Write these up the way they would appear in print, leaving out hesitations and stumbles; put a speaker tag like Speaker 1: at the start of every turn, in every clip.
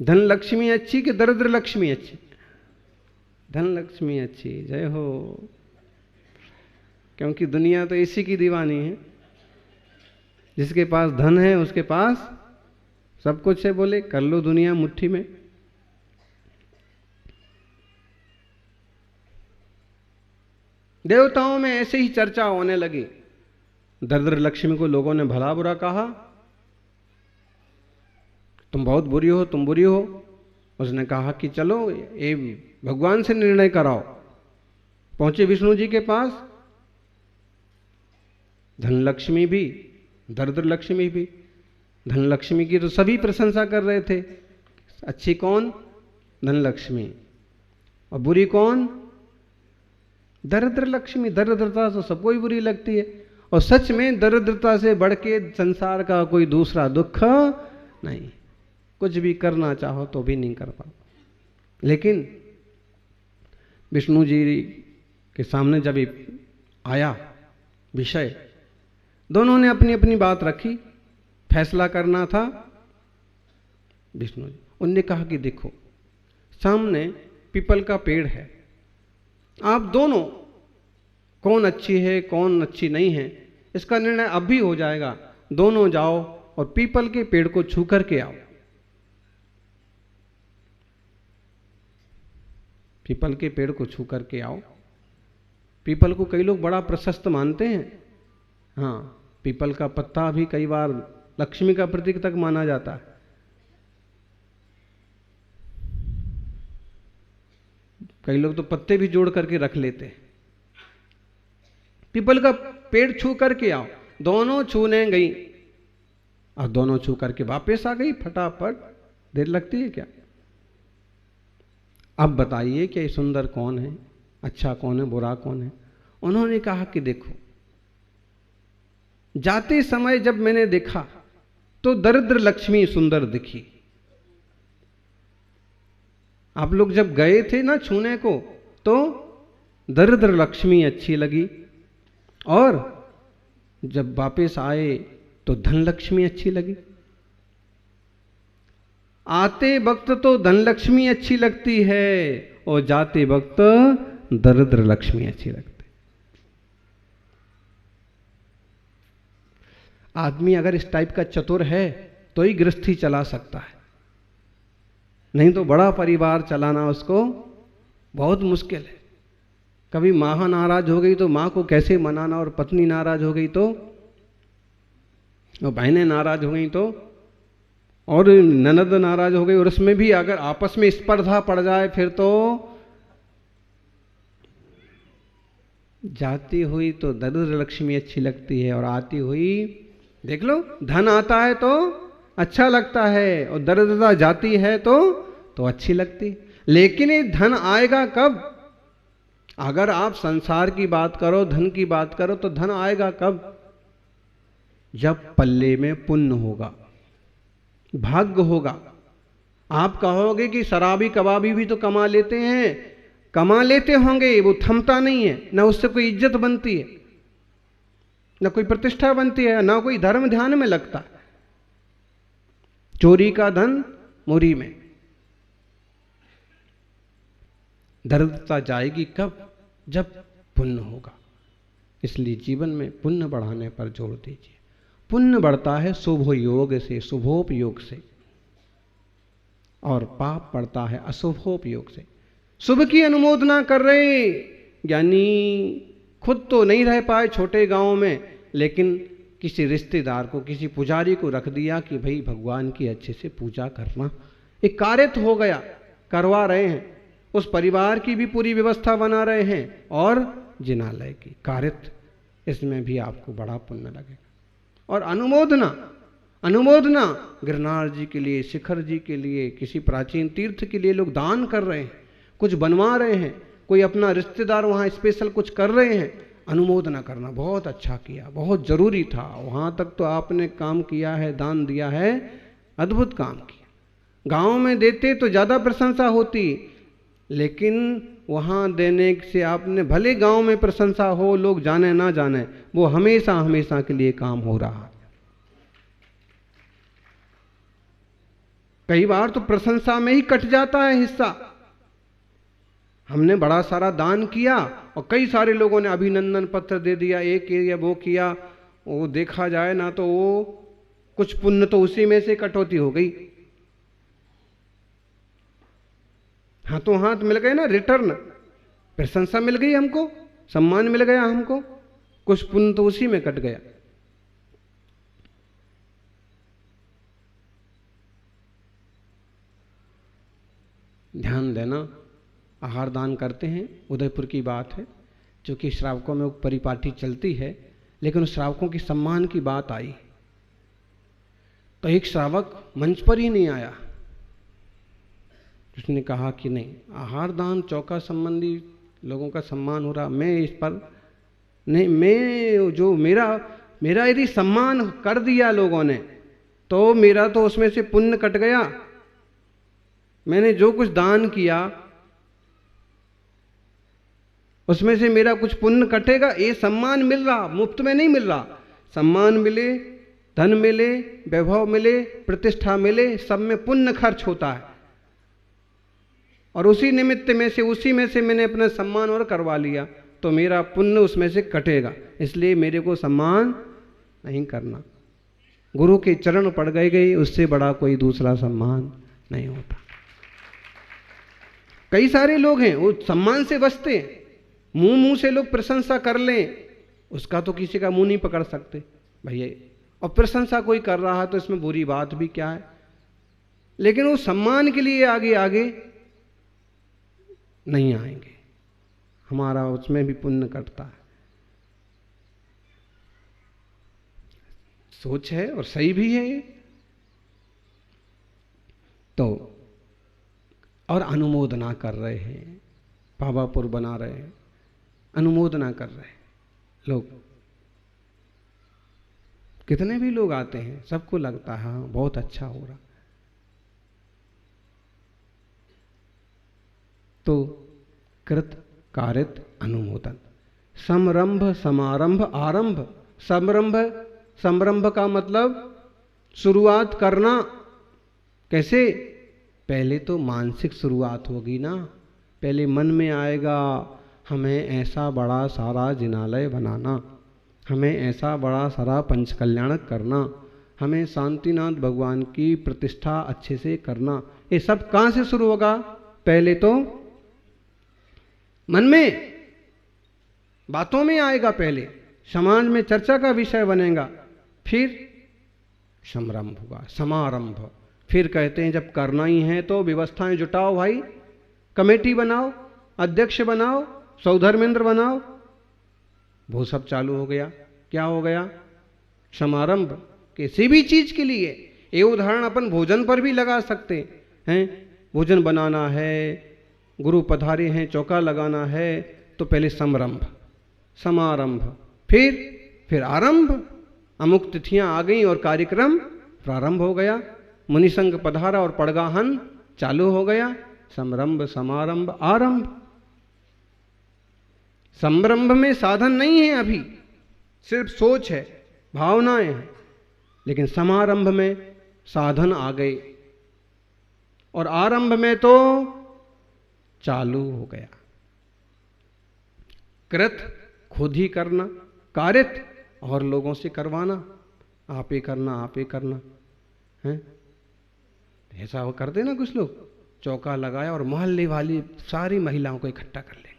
Speaker 1: धन लक्ष्मी अच्छी कि दरिद्र लक्ष्मी अच्छी? धन लक्ष्मी अच्छी। जय हो। क्योंकि दुनिया तो इसी की दीवानी है। जिसके पास धन है उसके पास सब कुछ है, बोले कर लो दुनिया मुट्ठी में। देवताओं में ऐसे ही चर्चा होने लगी। दरिद्र लक्ष्मी को लोगों ने भला बुरा कहा, तुम बहुत बुरी हो, तुम बुरी हो। उसने कहा कि चलो ये भगवान से निर्णय कराओ। पहुंचे विष्णु जी के पास। धन लक्ष्मी भी, दरिद्र लक्ष्मी भी। धन लक्ष्मी की तो सभी प्रशंसा कर रहे थे। अच्छी कौन? धन लक्ष्मी। और बुरी कौन? दरिद्र लक्ष्मी। दरिद्रता तो सबको ही बुरी लगती है, और सच में दरिद्रता से बढ़ के संसार का कोई दूसरा दुख नहीं। कुछ भी करना चाहो तो भी नहीं कर पाओ। लेकिन विष्णु जी के सामने जब आया विषय, दोनों ने अपनी अपनी बात रखी। फैसला करना था विष्णु जी। उनने कहा कि देखो, सामने पीपल का पेड़ है, आप दोनों कौन अच्छी है कौन अच्छी नहीं है इसका निर्णय अब भी हो जाएगा। दोनों जाओ और पीपल के पेड़ को छू करके आओ। पीपल के पेड़ को छू करके आओ। पीपल को कई लोग बड़ा प्रशस्त मानते हैं। हाँ, पीपल का पत्ता भी कई बार लक्ष्मी का प्रतीक तक माना जाता है। कई लोग तो पत्ते भी जोड़ करके रख लेते हैं। पीपल का पेड़ छू करके आओ। दोनों छूने गई और दोनों छू करके वापस आ गई फटाफट। देर लगती है क्या? अब बताइए कि सुंदर कौन है, अच्छा कौन है, बुरा कौन है? उन्होंने कहा कि देखो, जाते समय जब मैंने देखा तो दरिद्र लक्ष्मी सुंदर दिखी। आप लोग जब गए थे ना छूने को तो दरिद्र लक्ष्मी अच्छी लगी, और जब वापस आए तो धन लक्ष्मी अच्छी लगी। आते वक्त तो धन लक्ष्मी अच्छी लगती है और जाते वक्त दरिद्र लक्ष्मी अच्छी लगती। आदमी अगर इस टाइप का चतुर है तो ही गृहस्थी चला सकता है, नहीं तो बड़ा परिवार चलाना उसको बहुत मुश्किल है। कभी माँ नाराज हो गई तो माँ को कैसे मनाना, और पत्नी नाराज हो गई तो, और बहनें नाराज हो गई तो, और ननद नाराज हो गई, और उसमें भी अगर आपस में स्पर्धा पड़ जाए फिर तो जाती हुई तो दरिद्र लक्ष्मी अच्छी लगती है, और आती हुई देख लो धन आता है तो अच्छा लगता है, और दरिद्रता जाती है तो अच्छी लगती। लेकिन ये धन आएगा कब? अगर आप संसार की बात करो, धन की बात करो, तो धन आएगा कब? जब पल्ले में पुण्य होगा, भाग्य होगा। आप कहोगे कि शराबी कबाबी भी तो कमा लेते हैं, कमा लेते होंगे, वो थमता नहीं है, ना उससे कोई इज्जत बनती है, ना कोई प्रतिष्ठा बनती है, ना कोई धर्म ध्यान में लगता। चोरी का धन मुरी में। दरिद्रता जाएगी कब? जब पुण्य होगा। इसलिए जीवन में पुण्य बढ़ाने पर जोर दीजिए। पुण्य बढ़ता है शुभ योग से, शुभोपयोग से, और पाप बढ़ता है अशुभोपयोग से। शुभ की अनुमोदना कर रहे ज्ञानी खुद तो नहीं रह पाए छोटे गांव में, लेकिन किसी रिश्तेदार को, किसी पुजारी को रख दिया कि भाई भगवान की अच्छे से पूजा करना। एक कार्य हो गया, करवा रहे हैं। उस परिवार की भी पूरी व्यवस्था बना रहे हैं, और जिनालय की कार्य, इसमें भी आपको बड़ा पुण्य लगेगा। और अनुमोदना, अनुमोदना गिरनार जी के लिए, शिखर जी के लिए, किसी प्राचीन तीर्थ के लिए लोग दान कर रहे हैं, कुछ बनवा रहे हैं, कोई अपना रिश्तेदार वहाँ स्पेशल कुछ कर रहे हैं, अनुमोदना करना बहुत अच्छा किया, बहुत जरूरी था, वहाँ तक तो आपने काम किया है, दान दिया है, अद्भुत काम किया। गांव में देते तो ज़्यादा प्रशंसा होती, लेकिन वहाँ देने से आपने, भले गांव में प्रशंसा हो, लोग जाने ना जाने, वो हमेशा हमेशा के लिए काम हो रहा है। कई बार तो प्रशंसा में ही कट जाता है हिस्सा। हमने बड़ा सारा दान किया और कई सारे लोगों ने अभिनंदन पत्र दे दिया, ये किया वो किया, वो देखा जाए ना तो वो कुछ पुण्य तो उसी में से कटौती हो गई। हाथों हाथ मिल गए ना रिटर्न, प्रशंसा मिल गई हमको, सम्मान मिल गया हमको, कुछ पुण्य तो उसी में कट गया। ध्यान देना, आहार दान करते हैं, उदयपुर की बात है, जो कि श्रावकों में परिपाटी चलती है, लेकिन उस श्रावकों की सम्मान की बात आई तो एक श्रावक मंच पर ही नहीं आया। उसने कहा कि नहीं, आहार दान चौका संबंधी लोगों का सम्मान हो रहा, मैं इस पर नहीं, मैं जो मेरा यदि सम्मान कर दिया लोगों ने तो मेरा तो उसमें से पुण्य कट गया। मैंने जो कुछ दान किया उसमें से मेरा कुछ पुण्य कटेगा। ये सम्मान मिल रहा, मुफ्त में नहीं मिल रहा। सम्मान मिले, धन मिले, वैभव मिले, प्रतिष्ठा मिले, सब में पुण्य खर्च होता है और उसी निमित्त में से उसी में से मैंने अपना सम्मान और करवा लिया तो मेरा पुण्य उसमें से कटेगा, इसलिए मेरे को सम्मान नहीं करना। गुरु के चरण पड़ गए, उससे बड़ा कोई दूसरा सम्मान नहीं होता। कई सारे लोग हैं वो सम्मान से बचते हैं, मुंह से लोग प्रशंसा कर लें उसका तो किसी का मुंह नहीं पकड़ सकते भैया, और प्रशंसा कोई कर रहा है तो इसमें बुरी बात भी क्या है, लेकिन वो सम्मान के लिए आगे आगे नहीं आएंगे, हमारा उसमें भी पुण्य कटता है। सोच है और सही भी है ये। तो और अनुमोदना कर रहे हैं, पावापुर बना रहे हैं, अनुमोदना कर रहे हैं लोग। कितने भी लोग आते हैं, सबको लगता है हाँ बहुत अच्छा हो रहा। तो कृत कारित अनुमोदन, समरंभ समारंभ आरंभ। समरंभ का मतलब शुरुआत करना। कैसे? पहले तो मानसिक शुरुआत होगी ना, पहले मन में आएगा हमें ऐसा बड़ा सारा जिनालय बनाना, हमें ऐसा बड़ा सारा पंचकल्याणक करना, हमें शांतिनाथ भगवान की प्रतिष्ठा अच्छे से करना। ये सब कहाँ से शुरू होगा? पहले तो मन में, बातों में आएगा, पहले समाज में चर्चा का विषय बनेगा, फिर समारंभ होगा, समारंभ। फिर कहते हैं जब करना ही है तो व्यवस्थाएं जुटाओ भाई, कमेटी बनाओ, अध्यक्ष बनाओ, सौधर्मेंद्र बनाओ, वो सब चालू हो गया। क्या हो गया? समारंभ। किसी भी चीज के लिए ये उदाहरण अपन भोजन पर भी लगा सकते हैं। भोजन बनाना है, गुरु पधारे हैं, चौका लगाना है, तो पहले समारंभ, समारंभ, फिर आरंभ। अमुक तिथियां आ गई और कार्यक्रम प्रारंभ हो गया, मुनि संघ पधारा और पड़गाहन चालू हो गया। समारंभ, समारंभ, आरंभ। संरंभ में साधन नहीं है, अभी सिर्फ सोच है, भावनाएं हैं, लेकिन समारंभ में साधन आ गए और आरंभ में तो चालू हो गया। कृत खुद ही करना, कारित और लोगों से करवाना, आप ही करना, आप ही करना है। ऐसा वो कर देना कुछ लोग, चौका लगाया और मोहल्ले वाली सारी महिलाओं को इकट्ठा कर लेंगे।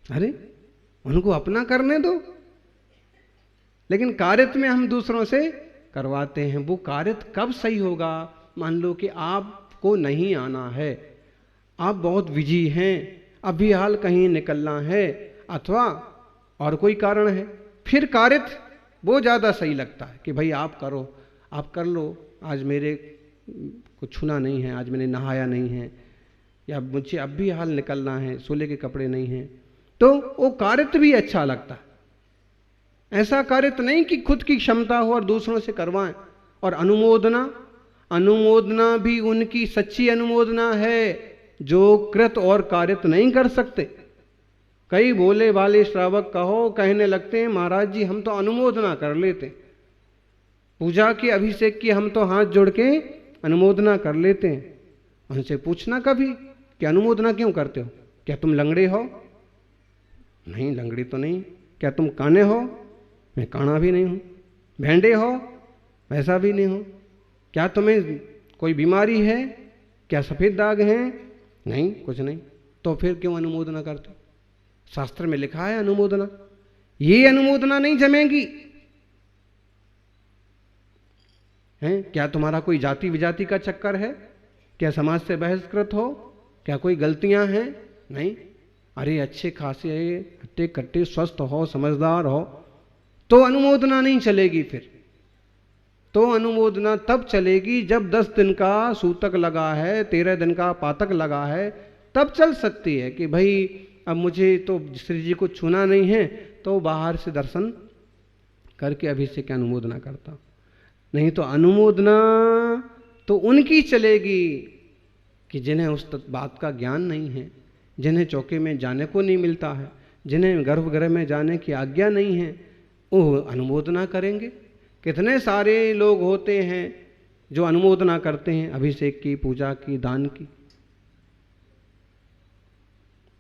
Speaker 1: अरे उनको अपना करने दो, लेकिन कारित में हम दूसरों से करवाते हैं। वो कारित कब सही होगा? मान लो कि आपको नहीं आना है, आप बहुत बिजी हैं, अभी हाल कहीं निकलना है, अथवा और कोई कारण है, फिर कारित वो ज़्यादा सही लगता है कि भाई आप करो, आप कर लो, आज मेरे को छूना नहीं है, आज मैंने नहाया नहीं है, या मुझे अब भी हाल निकलना है, सोले के कपड़े नहीं हैं, तो वो कारित भी अच्छा लगता है। ऐसा कारित नहीं कि खुद की क्षमता हो और दूसरों से करवाएं। और अनुमोदना भी उनकी सच्ची अनुमोदना है जो कृत और कारित नहीं कर सकते। कई भोले भाले श्रावक कहो कहने लगते हैं महाराज जी हम तो अनुमोदना कर लेते, पूजा की, अभिषेक की हम तो हाथ जोड़ के अनुमोदना कर लेते हैं। उनसे पूछना कभी कि अनुमोदना क्यों करते हो? क्या तुम लंगड़े हो? नहीं, लंगड़ी तो नहीं। क्या तुम काने हो? मैं काना भी नहीं हूँ। भेंडे हो? वैसा भी नहीं हूँ। क्या तुम्हें कोई बीमारी है? क्या सफ़ेद दाग हैं? नहीं, कुछ नहीं। तो फिर क्यों अनुमोदना करते हो? शास्त्र में लिखा है अनुमोदना। ये अनुमोदना नहीं जमेगी। हैं? क्या तुम्हारा कोई जाति विजाति का चक्कर है? क्या समाज से बहिष्कृत हो? क्या कोई गलतियां हैं? नहीं। अरे अच्छे खासे हट्टे कट्टे स्वस्थ हो, समझदार हो, तो अनुमोदना नहीं चलेगी। फिर तो अनुमोदना तब चलेगी जब 10 दिन का सूतक लगा है, 13 दिन का पातक लगा है, तब चल सकती है कि भाई अब मुझे तो श्री जी को छूना नहीं है, तो बाहर से दर्शन करके अभिषेक अनुमोदना करता हूं। नहीं तो अनुमोदना तो उनकी चलेगी कि जिन्हें उस बात का ज्ञान नहीं है, जिन्हें चौके में जाने को नहीं मिलता है, जिन्हें गर्भगृह में जाने की आज्ञा नहीं है, वो अनुमोदना करेंगे। कितने सारे लोग होते हैं जो अनुमोदना करते हैं अभिषेक की, पूजा की, दान की।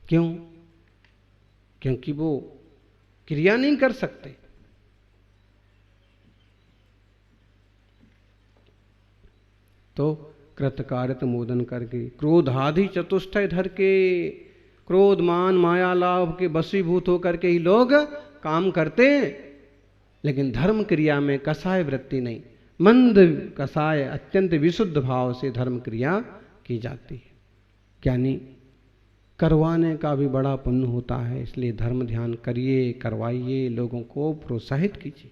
Speaker 1: क्यों? क्योंकि वो क्रिया नहीं कर सकते। तो कृतकार्यत मोदन करके क्रोधादि चतुष्टय धर के, क्रोध मान माया लाभ के वशीभूत होकर के ही लोग काम करते हैं। लेकिन धर्म क्रिया में कसाय वृत्ति नहीं, मंद कसाय अत्यंत विशुद्ध भाव से धर्म क्रिया की जाती है। ज्ञानी करवाने का भी बड़ा पुण्य होता है, इसलिए धर्म ध्यान करिए, करवाइए, लोगों को प्रोत्साहित कीजिए।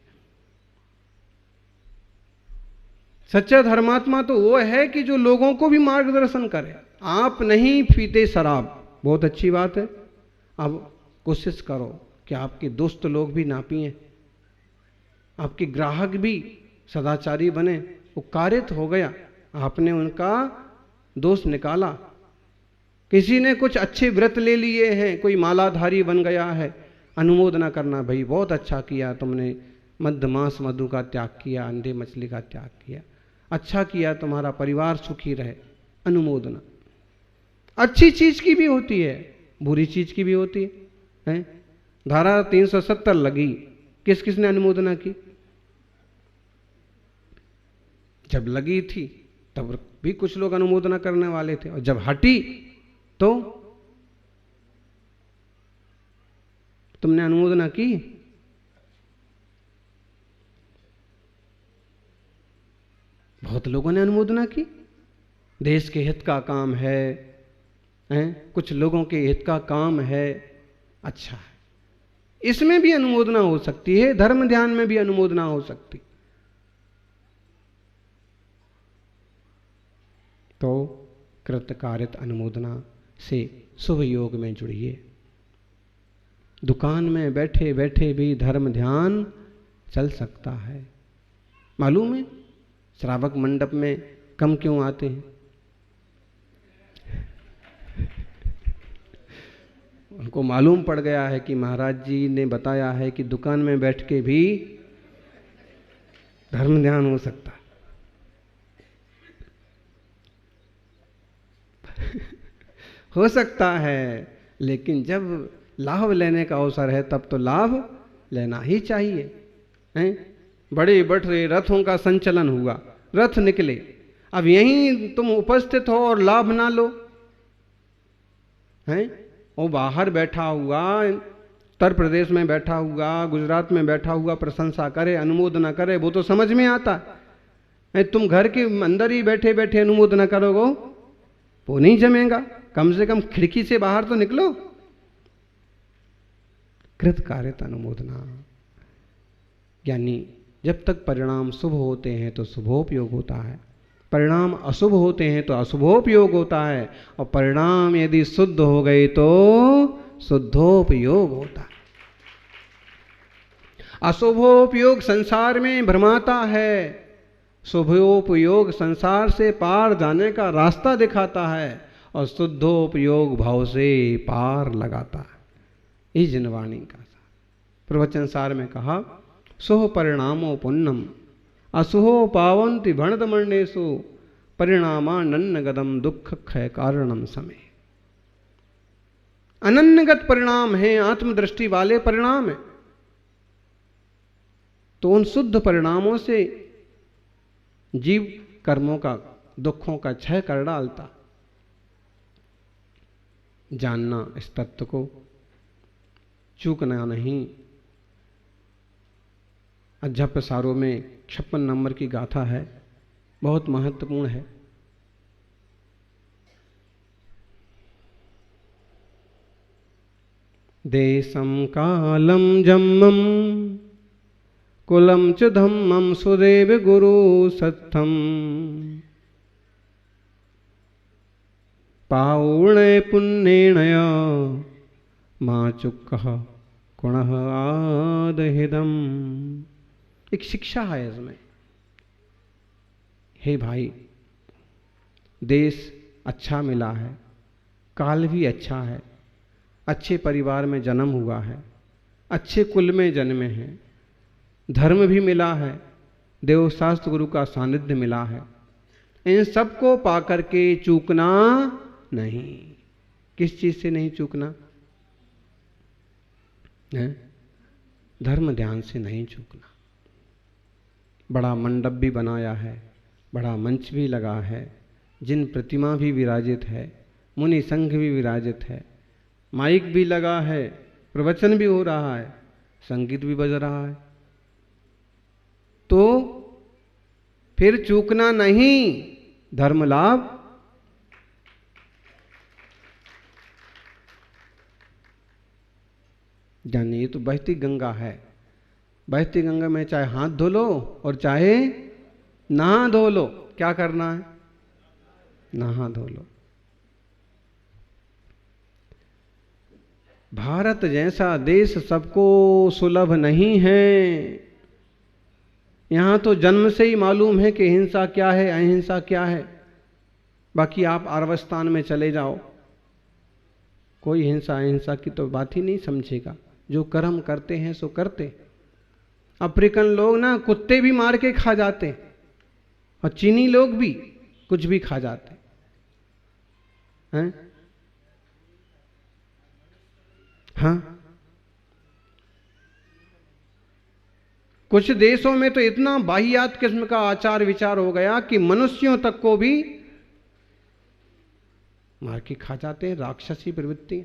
Speaker 1: सच्चा धर्मात्मा तो वो है कि जो लोगों को भी मार्गदर्शन करे। आप नहीं पीते शराब, बहुत अच्छी बात है। अब कोशिश करो कि आपके दोस्त लोग भी ना पिए, आपके ग्राहक भी सदाचारी बने। वो कारित हो गया, आपने उनका दोष निकाला। किसी ने कुछ अच्छे व्रत ले लिए हैं, कोई मालाधारी बन गया है, अनुमोदना करना, भाई बहुत अच्छा किया तुमने, मद्य मांस मधु का त्याग किया, अंडे मछली का त्याग किया, अच्छा किया, तुम्हारा परिवार सुखी रहे। अनुमोदना अच्छी चीज की भी होती है, बुरी चीज की भी होती है। धारा 370 लगी, किस किसने अनुमोदना की? जब लगी थी तब भी कुछ लोग अनुमोदना करने वाले थे, और जब हटी तो तुमने अनुमोदना की? बहुत लोगों ने अनुमोदना की। देश के हित का काम है, कुछ लोगों के हित का काम है, अच्छा है, इसमें भी अनुमोदना हो सकती है। धर्म ध्यान में भी अनुमोदना हो सकती। तो कृतकार्यत अनुमोदना से शुभ योग में जुड़िए। दुकान में बैठे बैठे भी धर्म ध्यान चल सकता है। मालूम है श्रावक मंडप में कम क्यों आते हैं? उनको मालूम पड़ गया है कि महाराज जी ने बताया है कि दुकान में बैठ के भी धर्म ध्यान हो सकता है। हो सकता है, लेकिन जब लाभ लेने का अवसर है तब तो लाभ लेना ही चाहिए। बड़े बड़े रथों का संचलन हुआ, रथ निकले, अब यहीं तुम उपस्थित हो और लाभ ना लो, हैं? वो बाहर बैठा हुआ, उत्तर प्रदेश में बैठा हुआ, गुजरात में बैठा हुआ प्रशंसा करे, अनुमोदना करे, वो तो समझ में आता है। तुम घर के अंदर ही बैठे बैठे अनुमोदना करोगे, वो नहीं जमेगा। कम से कम खिड़की से बाहर तो निकलो। कृत कार्यत अनुमोदना, यानी जब तक परिणाम शुभ होते हैं तो शुभोपयोग होता है, परिणाम अशुभ होते हैं तो अशुभोपयोग होता है, और परिणाम यदि शुद्ध हो गए तो शुद्धोपयोग होता है। अशुभोपयोग संसार में भ्रमाता है, शुभोपयोग संसार से पार जाने का रास्ता दिखाता है, और शुद्धोपयोग भाव से पार लगाता है। इस जिनवाणी का प्रवचन सार में कहा, सोह परिणामो पुण्यम असुहो पावंति भणतमण्डेषु परिणामानन्नगदम दुख क्षय कारणम समय। अनन्यगत परिणाम है, आत्मदृष्टि वाले परिणाम है। तो उन शुद्ध परिणामों से जीव कर्मों का, दुखों का क्षय कर डालता। जानना इस तत्व को, चूकना नहीं। अध्यप सारों में 56 नंबर की गाथा है, बहुत महत्वपूर्ण है। देशम कालम जम्मम कुलम च धम्मम सुदेव गुरु सत्थम पावुणे पुण्येणय मां चुक्कः कुणः आदहिदम। एक शिक्षा है इसमें। हे भाई, देश अच्छा मिला है, काल भी अच्छा है, अच्छे परिवार में जन्म हुआ है, अच्छे कुल में जन्मे हैं, धर्म भी मिला है, देवशास्त्र गुरु का सानिध्य मिला है। इन सबको पाकर के चूकना नहीं। किस चीज से नहीं चूकना है? धर्म ध्यान से नहीं चूकना। बड़ा मंडप भी बनाया है, बड़ा मंच भी लगा है, जिन प्रतिमा भी विराजित है, मुनि संघ भी विराजित है, माइक भी लगा है, प्रवचन भी हो रहा है, संगीत भी बज रहा है, तो फिर चूकना नहीं। धर्म लाभ जानिए, ये तो बहती गंगा है। बहती गंगा में चाहे हाथ धो लो और चाहे नहा धो लो, क्या करना है? नहा धो लो। भारत जैसा देश सबको सुलभ नहीं है। यहां तो जन्म से ही मालूम है कि हिंसा क्या है, अहिंसा क्या है। बाकी आप अरबस्तान में चले जाओ, कोई हिंसा अहिंसा की तो बात ही नहीं समझेगा। जो कर्म करते हैं सो करते। अफ्रीकन लोग ना कुत्ते भी मार के खा जाते, और चीनी लोग भी कुछ भी खा जाते हैं। हाँ, कुछ देशों में तो इतना बाहियात किस्म का आचार विचार हो गया कि मनुष्यों तक को भी मार के खा जाते हैं। राक्षसी प्रवृत्ति।